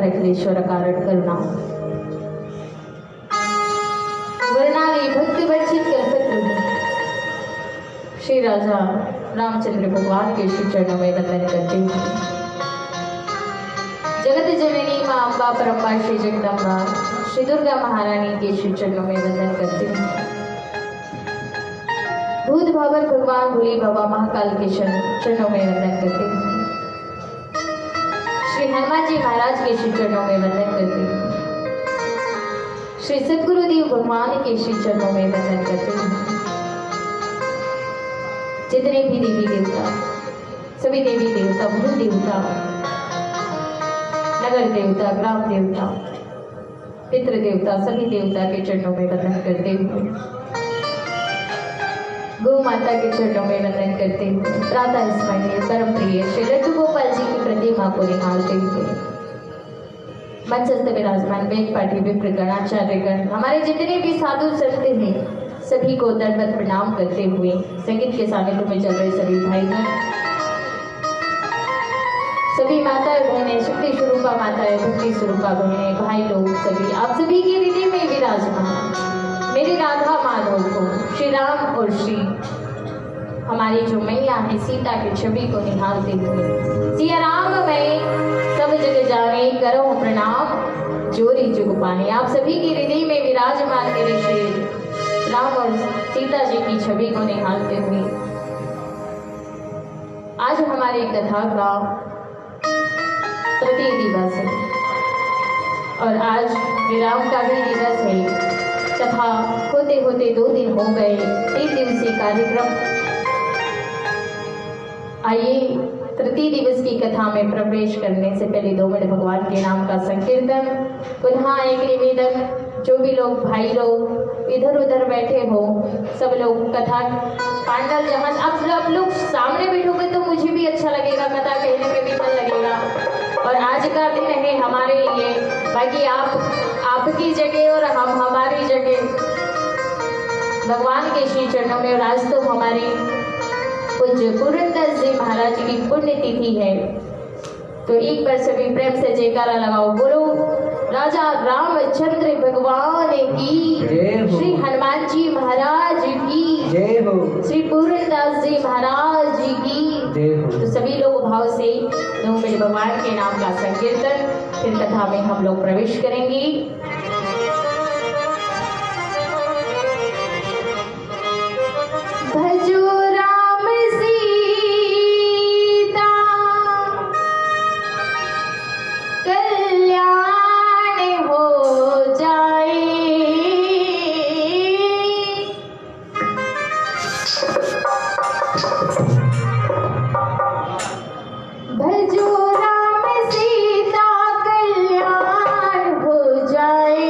अखिलेश्वर कारण करुणा वर्णाली भक्ति वर्षित कल्पतरु श्री राजा रामचंद्र भगवान के श्री चरणों में वंदन करते हैं। जगत जननी मां अम्बा परम्बा श्री जगदम्बा श्री दुर्गा महारानी के श्री चरणों में वंदन करते हैं। भूत भावर भगवान भोले बाबा महाकाल के चरणों में वंदन करते हैं। श्री हनुमान जी महाराज के श्री चरणों में वंदन करते हैं। श्री सद्गुरुदेव भगवान के श्री चरणों में वंदन करते हैं। जितने भी देवी देवता, सभी देवी देवता, भूल देवता, नगर देवता, ग्राम देवता, पितृ देवता, सभी देवता के चरणों में वंदन करते हुए गौ माता के चरणों में वंदन करते हुए प्रातः स्मरणीय परम प्रिय श्री लड्डू गोपाल जी की प्रतिमा को निहारते हुए मंचस्थ विराजमान वेद पाठी विप्र गणाचार्यगण, हमारे जितने भी साधु संत हैं सभी को दंडवत प्रणाम करते हुए संगीत के सानिध्य में चल रहे सभी भाई बहन, सभी माताएं बहनें, शक्ति स्वरूपा माताएं, भक्ति स्वरूपा बहनें, भाई लोग सभी, आप सभी के हृदय में विराजमान मेरी राधा माधव को श्री राम और श्री हमारी जो मैया है सीता की छवि को निहारते हुए सिया राम मैं सब जग जाने करो प्रणाम जोरी जुग पाने, आप सभी के हृदय में विराजमान मेरे श्री राम और सीता जी की छवि को निहारते हुए आज हमारी कथा का तृतीय दिवस है और आज विराम का भी दिवस है। कथा होते होते 2 दिन हो गए, 3 दिवसीय कार्यक्रम। आइए तृतीय दिवस की कथा में प्रवेश करने से पहले 2 मिनट भगवान के नाम का संकीर्तन। पुनः एक निवेदन, जो भी लोग भाई लोग इधर उधर बैठे हो, सब लोग कथा पांडल जहाँ आप लोग सामने बैठोगे तो मुझे भी अच्छा लगेगा, कथा कहने में भी मन लगेगा। और आज का दिन है हमारे लिए, बाकी आप आपकी जगह और हम हमारी जगह भगवान के श्री चरणों में। और आज तो हमारी पूज्य पुरंदर जी महाराज की पुण्यतिथि है, तो एक बार सभी प्रेम से जयकारा लगाओ, बोलो राजा रामचंद्र भगवान की, श्री हनुमान जी महाराज की जय हो, श्री पूरनदास जी महाराज की जय हो। तो सभी लोग भाव से मेरे भगवान के नाम का संकीर्तन, फिर कथा में हम लोग प्रवेश करेंगे। भजो राम सीता कल्याण हो जाए, भजो राम सीता कल्याण हो जाए,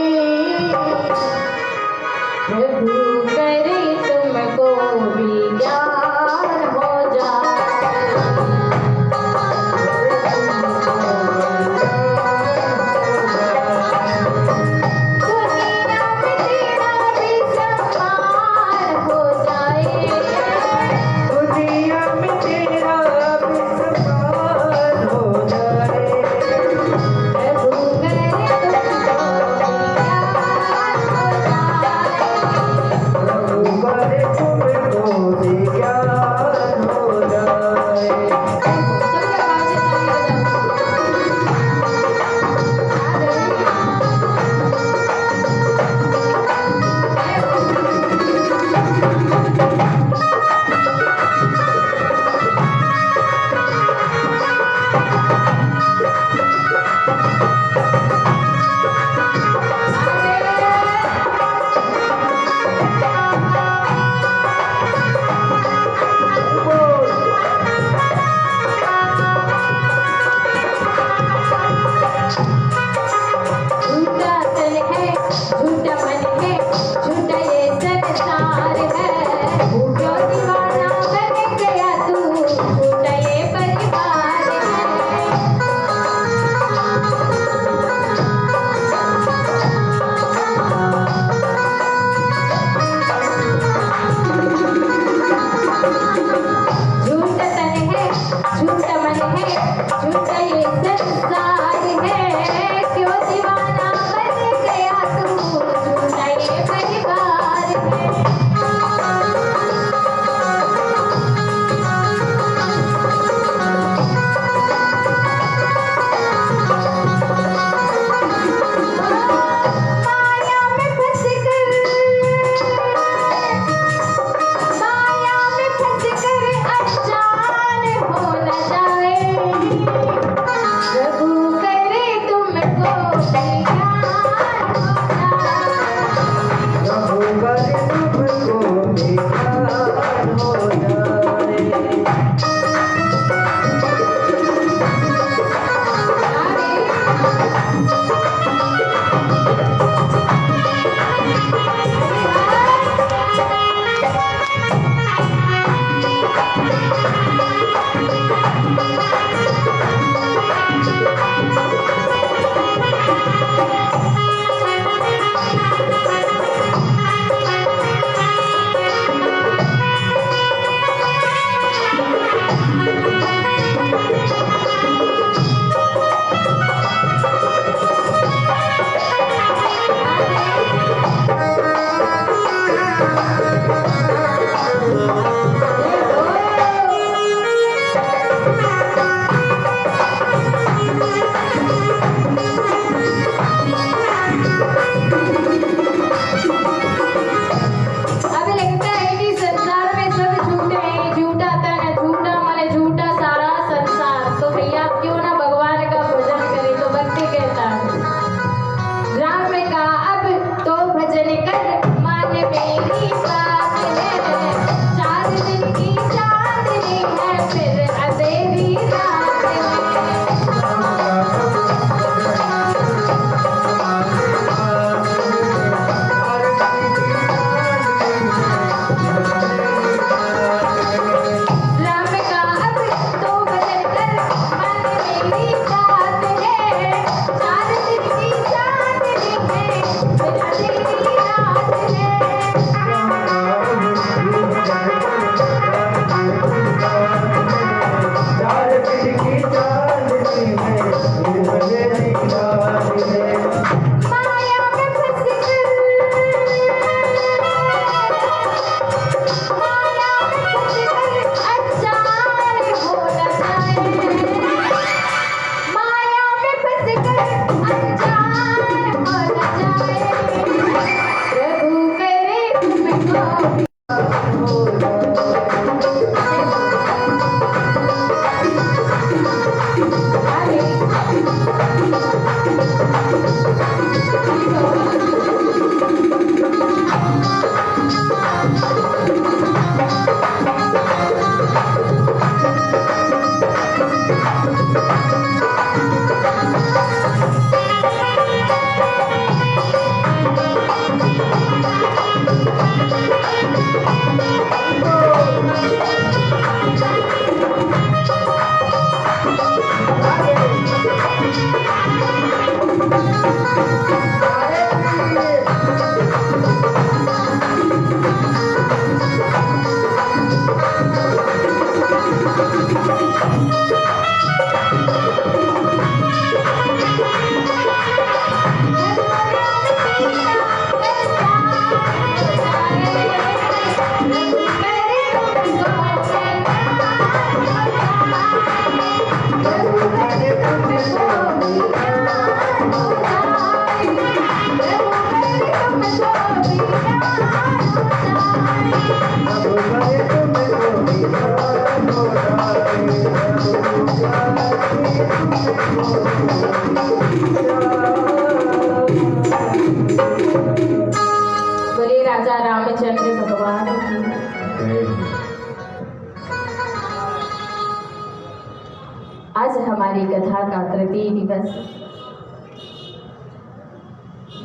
आज हमारी कथा का तृतीय दिवस।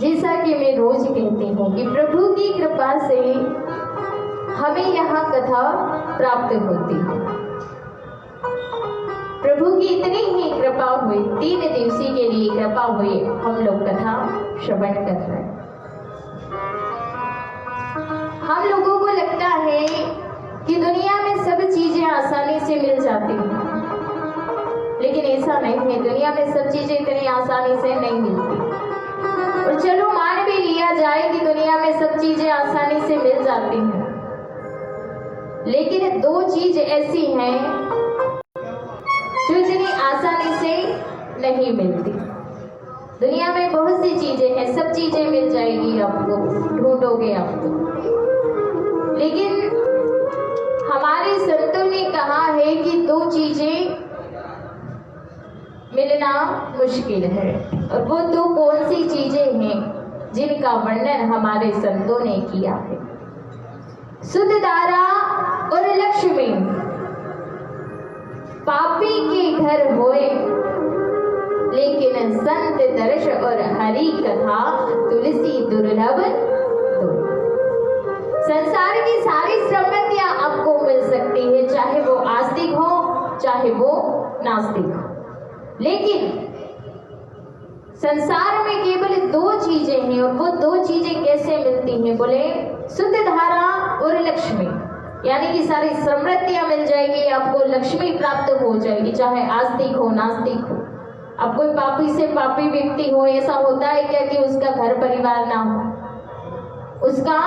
जैसा कि मैं रोज कहती हूँ कि प्रभु की कृपा से हमें यहाँ कथा प्राप्त होती है। प्रभु की इतनी ही कृपा हुई, 3 दिवसीय के लिए कृपा हुई, हम लोग कथा श्रवण कर रहे हैं। हम लोगों को लगता है कि दुनिया में सब चीजें आसानी से मिल जाती हैं, लेकिन ऐसा नहीं है। दुनिया में सब चीजें इतनी आसानी से नहीं मिलती। और चलो मान भी लिया जाए कि दुनिया में सब चीजें आसानी से मिल जाती हैं, लेकिन 2 चीज ऐसी हैं जो इतनी आसानी से नहीं मिलती। दुनिया में बहुत सी चीजें हैं, सब चीजें मिल जाएगी आपको, ढूंढोगे आप तो, लेकिन हमारे संतों ने कहा है कि 2 चीजें मिलना मुश्किल है। और वो 2 कौन सी चीजें हैं जिनका वर्णन हमारे संतों ने किया है? शुद्ध धारा और लक्ष्मी। पापी के घर होए लेकिन संत दर्श और हरि कथा, तुलसी दुर्लभ दो। संसार की सारी समृद्धियां आपको मिल सकती है, चाहे वो आस्तिक हो चाहे वो नास्तिक हो, लेकिन संसार में केवल 2 चीजें हैं। और वो 2 चीजें कैसे मिलती हैं? बोले शुद्ध धारा और लक्ष्मी, यानी कि सारी समृद्धियां मिल जाएगी आपको, लक्ष्मी प्राप्त हो जाएगी, चाहे आस्तिक हो नास्तिक हो। अब कोई पापी से पापी व्यक्ति हो, ऐसा होता है क्या कि उसका घर परिवार ना हो, उसका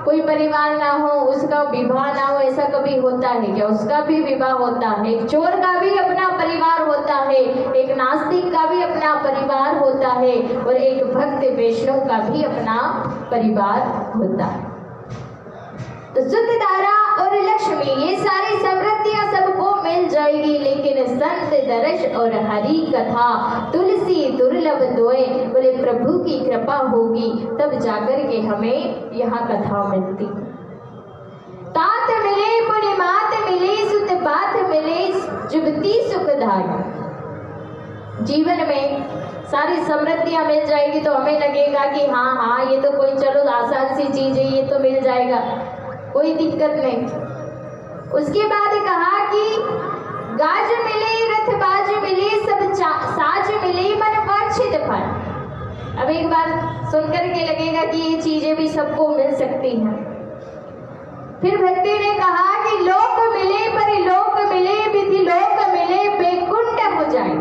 कोई परिवार ना हो, उसका विवाह ना हो? ऐसा कभी होता है क्या? उसका भी विवाह होता है। एक चोर का भी अपना परिवार होता है, एक नास्तिक का भी अपना परिवार होता है, और एक भक्त वैष्णव का भी अपना परिवार होता है। तो शुद्ध धारा और लक्ष्मी, ये सारी समृद्धियां सबको मिल जाएगी, लेकिन संत दर्श और हरि कथा, तुलसी दुर्लभ दोए। बोले प्रभु की कृपा होगी तब जाकर के हमें यहाँ कथा मिलती। तात मिले पुण्य मात मिले, सुत बात मिले, जुबती सुखदाई। जीवन में सारी समृद्धियां मिल जाएगी तो हमें लगेगा कि हाँ ये तो कोई चलो आसान सी चीज है, ये तो मिल जाएगा, कोई दिक्कत नहीं। उसके बाद कहा कि गाज मिले रथ बाज मिले, सब साज मिले, मन वांछित फल। अब एक बार सुनकर के लगेगा कि ये चीजें भी सबको मिल सकती हैं। फिर भक्ति ने कहा कि लोक मिले परिलोक मिले, विधि लोक मिले, वैकुंठ हो जाए।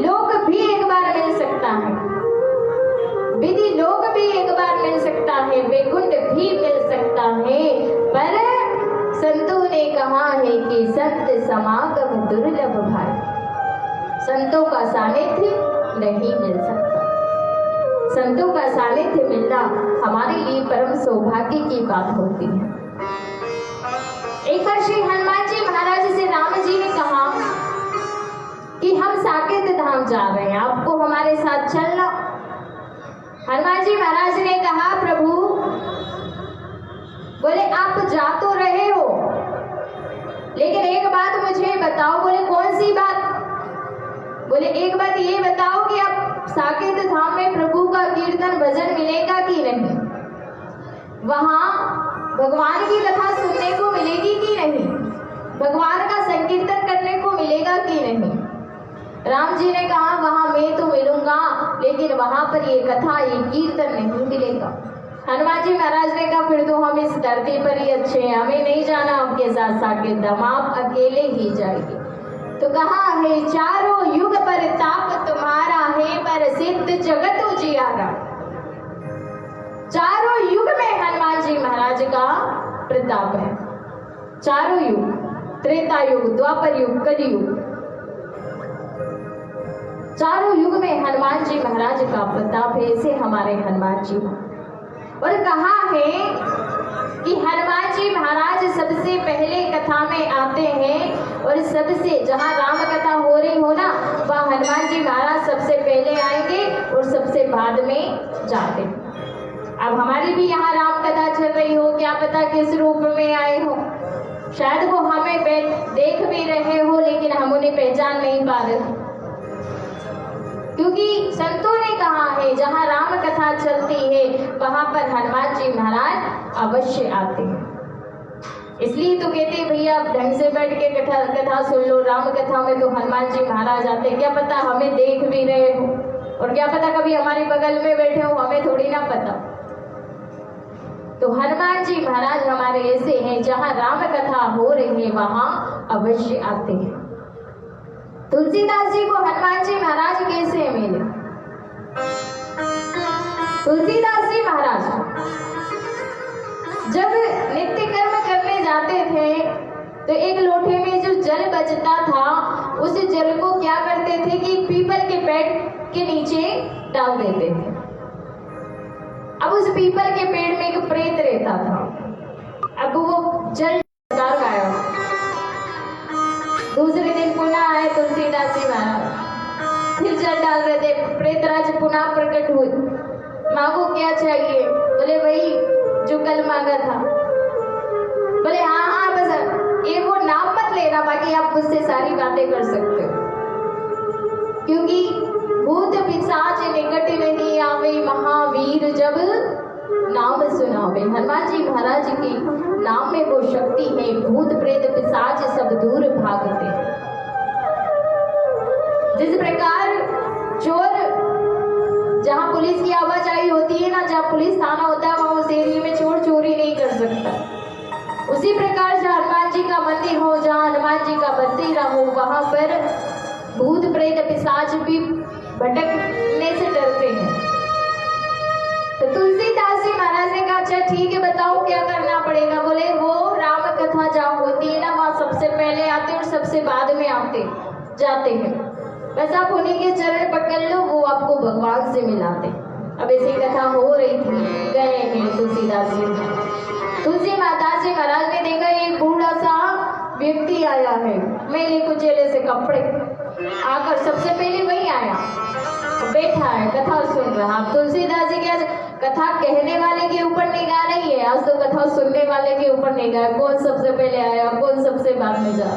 लोक भी एक बार मिल सकता है, विधि लोक भी एक बार मिल सकता है, वैकुंठ भी मिल सकता है, पर संतों ने कहा है कि संत समागम दुर्लभ भाई। संतों का सानिध्य नहीं मिल सकता। संतों का सानिध्य मिलना हमारे लिए परम सौभाग्य की बात होती है। एक बार श्री हनुमान जी महाराज से राम जी ने कहा कि हम साकेत धाम जा रहे हैं, आपको हमारे साथ चलना। हनुमान जी महाराज ने कहा प्रभु, बोले आप जा तो रहे हो, लेकिन एक बात मुझे बताओ। बोले कौन सी बात? बोले एक बात ये बताओ कि आप साकेत धाम में प्रभु का कीर्तन भजन मिलेगा कि नहीं, वहां भगवान की कथा सुनने को मिलेगी कि नहीं, भगवान का संकीर्तन करने को मिलेगा कि नहीं? राम जी ने कहा वहां मैं तो मिलूंगा, लेकिन वहां पर ये कथा ये कीर्तन नहीं मिलेगा। हनुमान जी महाराज ने कहा फिर तो हम इस धरती पर ही अच्छे हैं, हमें नहीं जाना आपके साथ साकेत धाम, आप अकेले ही जाएंगे। तो कहा है चारों युग पर ताप तुम्हारा है, पर सिद्ध जगत उजियारा। चारों युग में हनुमान जी महाराज का प्रताप है। चारों युग, त्रेता युग, द्वापर युग, कलयुग, चारों युग में हनुमान जी महाराज का प्रताप है। ऐसे हमारे हनुमान जी। और कहा है कि हनुमान जी महाराज सबसे पहले कथा में आते हैं, और सबसे जहाँ राम कथा हो रही हो ना, वहाँ हनुमान जी महाराज सबसे पहले आएंगे और सबसे बाद में जाते। अब हमारी भी यहाँ राम कथा चल रही हो, क्या पता किस रूप में आए हो, शायद वो हमें देख भी रहे हो, लेकिन हम हम उन्हें पहचान नहीं पा रहे, क्योंकि संतों ने कहा है जहाँ राम कथा चलती है वहां पर हनुमान जी महाराज अवश्य आते हैं। इसलिए तो कहते हैं भैया आप ढंग से बैठ के कथा सुन लो, राम कथा में तो हनुमान जी महाराज आते हैं। क्या पता हमें देख भी रहे हो, और क्या पता कभी हमारे बगल में बैठे हो, हमें थोड़ी ना पता। तो हनुमान जी महाराज हमारे ऐसे हैं जहाँ राम कथा हो रही है वहां अवश्य आते हैं। तुलसीदास जी को हनुमान जी महाराज कैसे मिले? तुलसीदास जी महाराज जब नित्य कर्म करने जाते थे तो एक लोटे में जो जल बचता था उस जल को क्या करते थे कि पीपल के पेड़ के नीचे डाल देते थे। अब उस पीपल के पेड़ में एक प्रेत रहता था। अब वो जल डाल गया। दूसरे दिन पुनः आए तुलसीदास जी महाराज, फिर जल डाल रहे थे। प्रेतराज पुनः प्रकट हुए, मांगो क्या चाहिए? बोले वही जो कल मांगा था। बोले हाँ हाँ बस एक वो नाम मत लेना, बाकी आप मुझसे सारी बातें कर सकते हो, क्योंकि भूत पिशाच निकट नहीं आवे, महावीर जब नाम सुनावे। हनुमान जी महाराज के नाम में वो शक्ति है, भूत प्रेत पिशाच सब दूर भागते हैं। जिस प्रकार चोर जहाँ पुलिस की आवाजाही होती है ना, जहाँ पुलिस थाना होता है वहां उस एरिया में चोर चोरी नहीं कर सकता, उसी प्रकार जहाँ हनुमान जी का मंदिर हो, जहाँ हनुमान जी का बसेरा हो, वहां पर भूत प्रेत पिशाच भी भटकने से डरते हैं। तो तुलसीदास जी महाराज ने कहा अच्छा ठीक है बताओ क्या करना पड़ेगा? बोले वो राम कथा जहाँ होती है ना वहाँ सबसे पहले आते और सबसे बाद में आते जाते हैं, बस आप उन्हीं के चरण पकड़ लो, वो आपको भगवान से मिलाते। अब ऐसी कथा हो रही थी, गए हैं तुलसीदास जी। तुलसी माता जी महाराज ने देखा एक बूढ़ा सा व्यक्ति आया है, मेले कुचेले से कपड़े, आकर सबसे पहले वही आया, बैठा है कथा सुन रहा। अब तुलसीदास जी क्या कथा कहने वाले के ऊपर निगाह नहीं है, आज तो कथा सुनने वाले के ऊपर निगाह, कौन सबसे पहले आया कौन सबसे बाद में जा।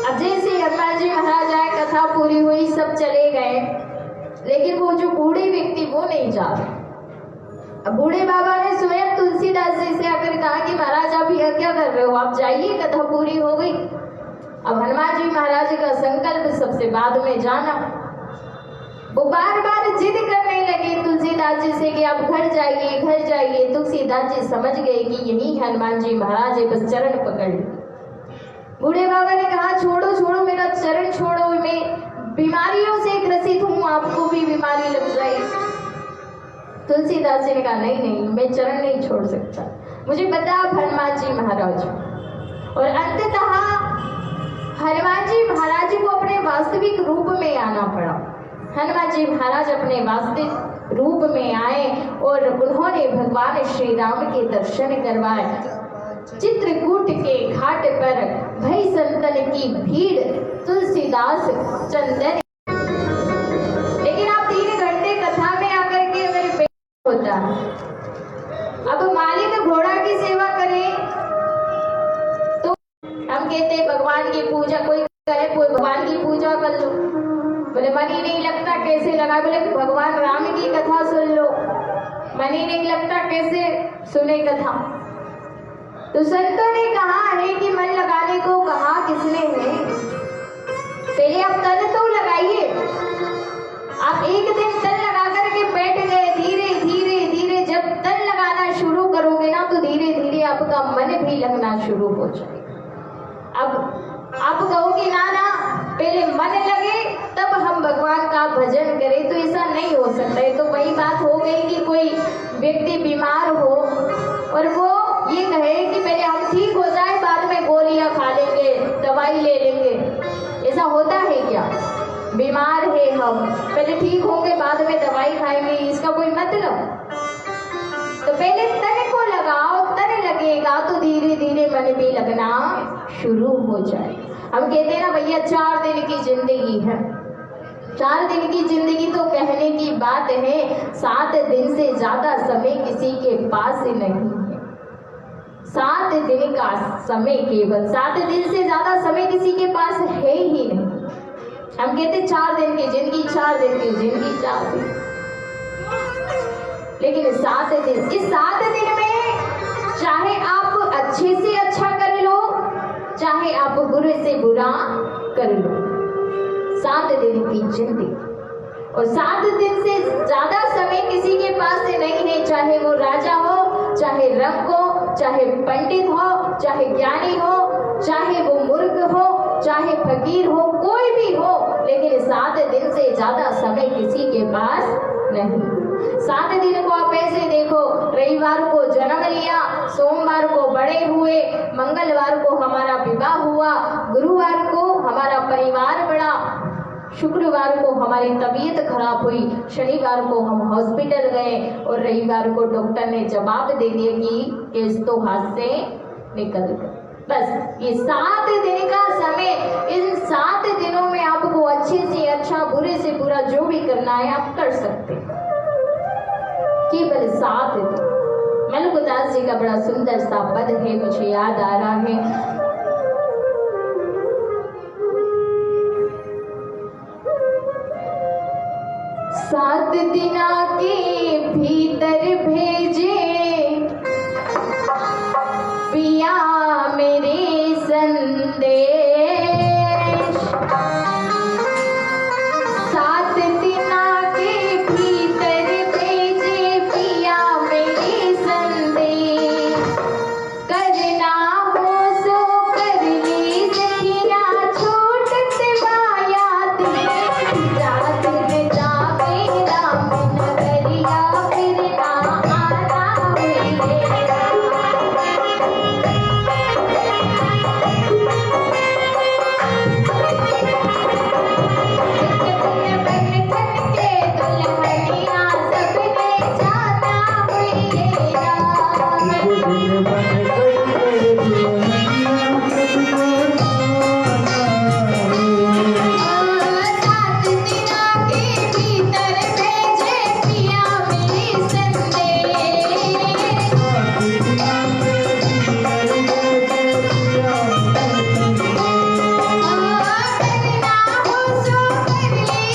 अब जैसे हनुमान जी महाराज आए, कथा पूरी हुई, सब चले गए, लेकिन वो जो बूढ़े व्यक्ति वो नहीं जा रहे। अब बूढ़े बाबा ने स्वयं तुलसीदास जी से आकर कहा कि महाराज आप यहाँ क्या कर रहे हो, आप जाइए कथा पूरी हो गई। अब हनुमान जी महाराज का संकल्प सबसे बाद में जाना। वो बार बार जिद करने लगे तुलसीदास जी से कि आप घर जाइए घर जाइए। तुलसीदास जी समझ गए कि यही हनुमान जी महाराज है, बस चरण पकड़। बूढ़े बाबा ने कहा छोड़ो छोड़ो मेरा चरण छोड़ो, मैं बीमारियों से ग्रसित हूँ, आपको भी बीमारी लग जाए। तुलसीदास जी ने कहा नहीं नहीं मैं चरण नहीं छोड़ सकता, मुझे पता आप हनुमान जी महाराज। और अंततः हनुमान जी महाराज को अपने वास्तविक रूप में आना पड़ा। हनुमान जी महाराज अपने वास्तविक रूप में आए और उन्होंने भगवान श्री राम के दर्शन करवाए। चित्रकूट के घाट पर भई संतन की भीड़, तुलसीदास चंदन। लेकिन आप 3 घंटे कथा में आकर के मेरे पेट होता। अब मालिक घोड़ा की सेवा करे तो हम कहते भगवान की पूजा, कोई कहे भगवान की पूजा कर लो, बोले मन ही नहीं लगता कैसे लगा। बोले भगवान राम की कथा सुन लो, मन ही नहीं लगता कैसे सुने कथा। तो संतों ने कहा है कि मन लगाने को कहा किसने है, पहले आप तन तो लगाइए। आप एक दिन तन लगा करके बैठ गए, धीरे धीरे धीरे जब तन लगाना शुरू करोगे ना तो धीरे धीरे आपका मन भी लगना शुरू हो जाएगा। अब आप कहोगे ना ना पहले मन लगे तब हम भगवान का भजन करें, तो ऐसा नहीं हो सकता है। तो वही बात हो गई कि कोई व्यक्ति बीमार हो और वो ये कहे कि पहले हम ठीक हो जाए बाद में गोलियां खा लेंगे, दवाई ले लेंगे। ऐसा होता है क्या? बीमार है हम, पहले ठीक होंगे बाद में दवाई खाएंगे, इसका कोई मतलब? तो पहले तन को लगाओ, तन लगेगा तो धीरे धीरे मन भी लगना शुरू हो जाए। हम कहते हैं ना भैया 4 दिन की जिंदगी है, 4 दिन की जिंदगी तो कहने की बात है, 7 दिन से ज्यादा समय किसी के पास नहीं है। 7 दिन का समय, केवल 7 दिन से ज्यादा समय किसी के पास है ही नहीं। हम कहते 4 दिन की जिंदगी, 4 दिन की जिंदगी, 4 दिन, लेकिन 7 दिन, इस 7 दिन में चाहे आप अच्छे से अच्छा कर लो, चाहे आप बुरे से बुरा कर लो, 7 दिन की जिंदगी। और 7 दिन से ज्यादा समय किसी के पास नहीं है, चाहे वो राजा हो, चाहे रंग हो, चाहे पंडित हो, चाहे ज्ञानी हो, चाहे वो मूर्ख हो, चाहे फकीर हो, कोई भी हो, लेकिन 7 दिन से ज्यादा समय किसी के पास नहीं। 7 दिन को आप ऐसे देखो, रविवार को जन्म लिया, सोमवार को बड़े हुए, मंगलवार को हमारा विवाह हुआ, गुरुवार को हमारा परिवार बढ़ा, शुक्रवार को हमारी तबीयत खराब हुई, शनिवार को हम हॉस्पिटल गए और रविवार को डॉक्टर ने जवाब दे दिया कि केस तो हाथ से निकल गए। बस ये 7 दिन का समय, इन 7 दिनों में आपको अच्छे से अच्छा, बुरे से बुरा जो भी करना है आप कर सकते हैं, केवल 7 दिन। मलुकदास जी का बड़ा सुंदर सा पद है, मुझे याद आ रहा है, 7 दिना के भीतर भेजे